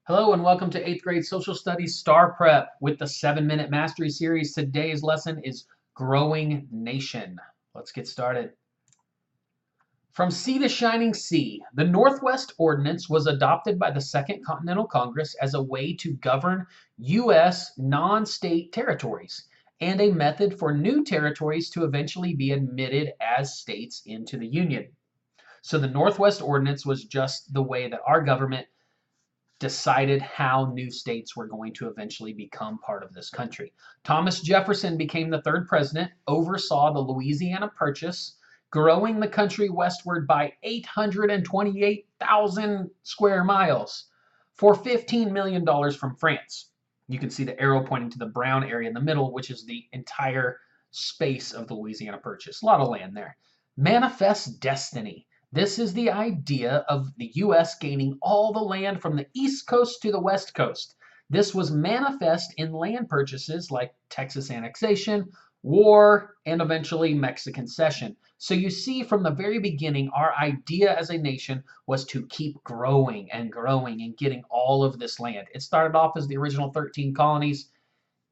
Hello and welcome to 8th grade Social Studies Star Prep with the 7-Minute Mastery Series. Today's lesson is Growing Nation. Let's get started. From sea to shining sea, the Northwest Ordinance was adopted by the Second Continental Congress as a way to govern U.S. non-state territories and a method for new territories to eventually be admitted as states into the Union. So the Northwest Ordinance was just the way that our government decided how new states were going to eventually become part of this country. Thomas Jefferson became the third president, oversaw the Louisiana Purchase, growing the country westward by 828,000 square miles for $15 million from France. You can see the arrow pointing to the brown area in the middle, which is the entire space of the Louisiana Purchase. A lot of land there. Manifest destiny. This is the idea of the U.S. gaining all the land from the East Coast to the West Coast. This was manifest in land purchases like Texas annexation, war, and eventually Mexican cession. So you see from the very beginning, our idea as a nation was to keep growing and growing and getting all of this land. It started off as the original 13 colonies.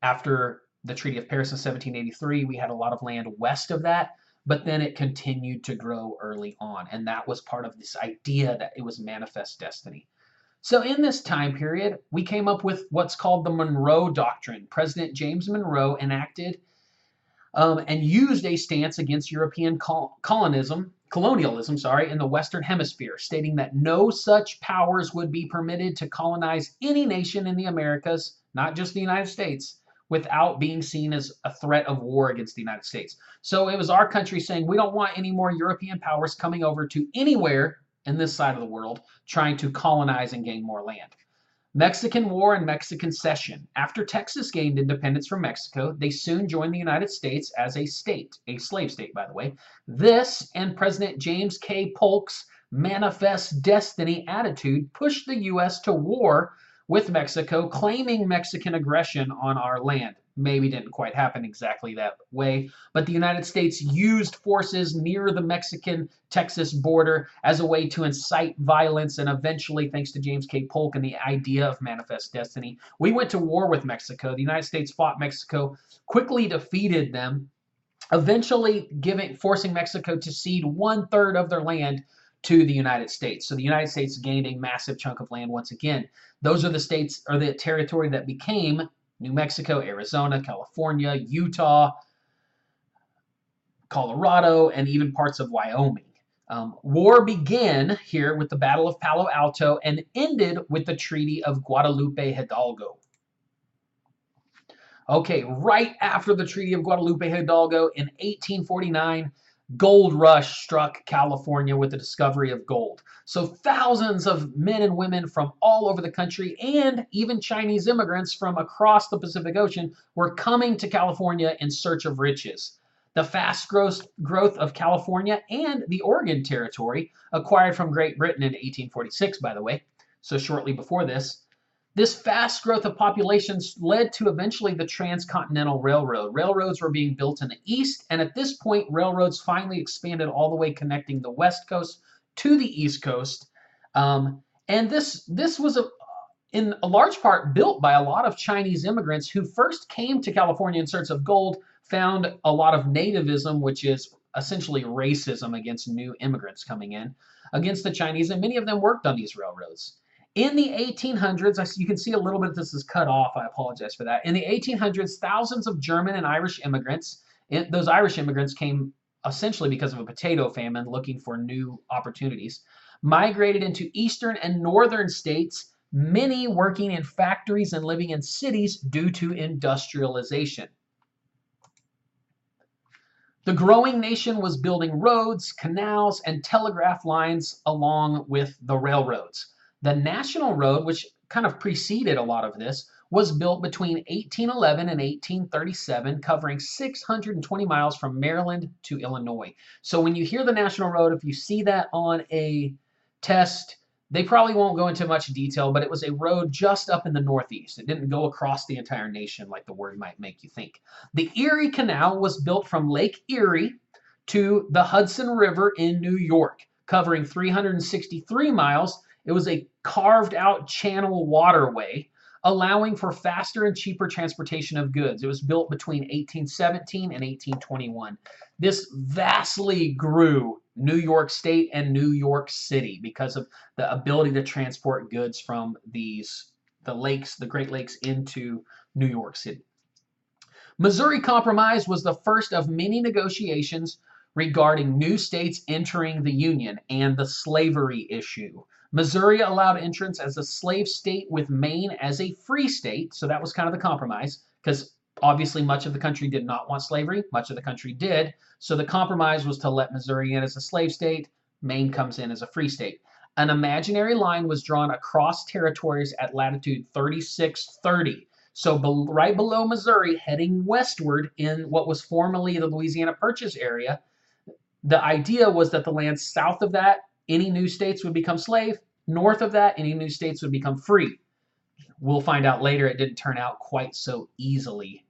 After the Treaty of Paris in 1783, we had a lot of land west of that. But then it continued to grow early on, and that was part of this idea that it was manifest destiny. So in this time period, we came up with what's called the Monroe Doctrine. President James Monroe enacted and used a stance against European colonialism in the Western Hemisphere, stating that no such powers would be permitted to colonize any nation in the Americas, not just the United States, without being seen as a threat of war against the United States. So it was our country saying we don't want any more European powers coming over to anywhere in this side of the world trying to colonize and gain more land. Mexican War and Mexican cession. After Texas gained independence from Mexico, they soon joined the United States as a state, a slave state, by the way. This and President James K. Polk's manifest destiny attitude pushed the U.S. to war with Mexico, claiming Mexican aggression on our land. Maybe didn't quite happen exactly that way, but the United States used forces near the Mexican-Texas border as a way to incite violence, and eventually, thanks to James K. Polk and the idea of manifest destiny, we went to war with Mexico. The United States fought Mexico, quickly defeated them, eventually forcing Mexico to cede 1/3 of their land to the United States. So the United States gained a massive chunk of land once again. Those are the states or the territory that became New Mexico, Arizona, California, Utah, Colorado, and even parts of Wyoming. War began here with the Battle of Palo Alto and ended with the Treaty of Guadalupe Hidalgo. Okay, right after the Treaty of Guadalupe Hidalgo in 1849, gold rush struck California with the discovery of gold. So thousands of men and women from all over the country and even Chinese immigrants from across the Pacific Ocean were coming to California in search of riches. The fast growth of California and the Oregon Territory, acquired from Great Britain in 1846, by the way, so shortly before this fast growth of populations led to eventually the Transcontinental Railroad. Railroads were being built in the east, and at this point, railroads finally expanded all the way connecting the West Coast to the East Coast. And this was in a large part built by a lot of Chinese immigrants who first came to California in search of gold, found a lot of nativism, which is essentially racism against new immigrants coming in, against the Chinese, and many of them worked on these railroads. In the 1800s, you can see a little bit of this is cut off. I apologize for that. In the 1800s, thousands of German and Irish immigrants, those Irish immigrants came essentially because of a potato famine looking for new opportunities, migrated into eastern and northern states, many working in factories and living in cities due to industrialization. The growing nation was building roads, canals, and telegraph lines along with the railroads. The National Road, which kind of preceded a lot of this, was built between 1811 and 1837, covering 620 miles from Maryland to Illinois. So when you hear the National Road, if you see that on a test, they probably won't go into much detail, but it was a road just up in the Northeast. It didn't go across the entire nation like the word might make you think. The Erie Canal was built from Lake Erie to the Hudson River in New York, covering 363 miles It was a carved out channel waterway allowing for faster and cheaper transportation of goods. It was built between 1817 and 1821. This vastly grew New York State and New York City because of the ability to transport goods from the lakes, the Great Lakes, into New York City. Missouri Compromise was the first of many negotiations regarding new states entering the Union and the slavery issue. Missouri allowed entrance as a slave state with Maine as a free state, so that was kind of the compromise, because obviously much of the country did not want slavery, much of the country did, so the compromise was to let Missouri in as a slave state, Maine comes in as a free state. An imaginary line was drawn across territories at latitude 3630. So right below Missouri, heading westward in what was formerly the Louisiana Purchase area, the idea was that the land south of that, any new states would become slave. North of that, any new states would become free. We'll find out later it didn't turn out quite so easily.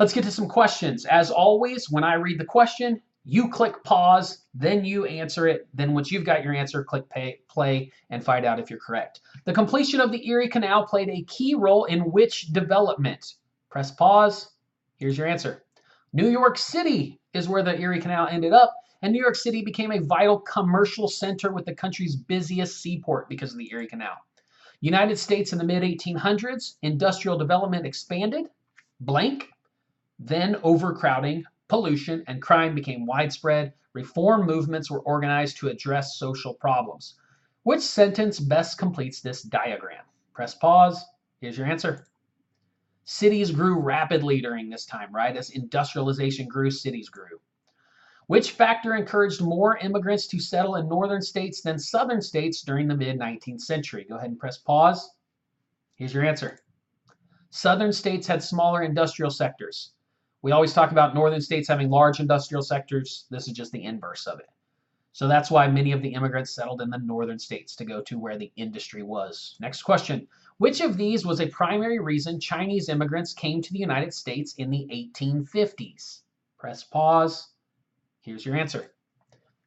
Let's get to some questions. As always, when I read the question, you click pause, then you answer it. Then once you've got your answer, click play and find out if you're correct. The completion of the Erie Canal played a key role in which development? Press pause. Here's your answer. New York City is where the Erie Canal ended up, and New York City became a vital commercial center with the country's busiest seaport because of the Erie Canal. United States in the mid-1800s, industrial development expanded, blank, then overcrowding, pollution, and crime became widespread. Reform movements were organized to address social problems. Which sentence best completes this diagram? Press pause. Here's your answer. Cities grew rapidly during this time, right? As industrialization grew, cities grew. Which factor encouraged more immigrants to settle in northern states than southern states during the mid-19th century? Go ahead and press pause. Here's your answer. Southern states had smaller industrial sectors. We always talk about northern states having large industrial sectors. This is just the inverse of it. So that's why many of the immigrants settled in the northern states to go to where the industry was. Next question. Which of these was a primary reason Chinese immigrants came to the United States in the 1850s? Press pause. Here's your answer.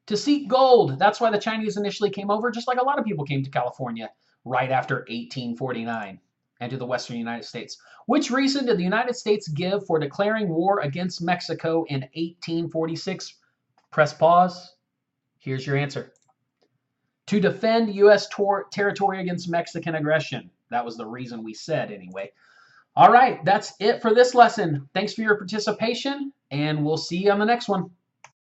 To seek gold. That's why the Chinese initially came over, just like a lot of people came to California right after 1849 and to the western United States. Which reason did the United States give for declaring war against Mexico in 1846? Press pause. Here's your answer. To defend U.S. territory against Mexican aggression. That was the reason we said anyway. All right, that's it for this lesson. Thanks for your participation, and we'll see you on the next one.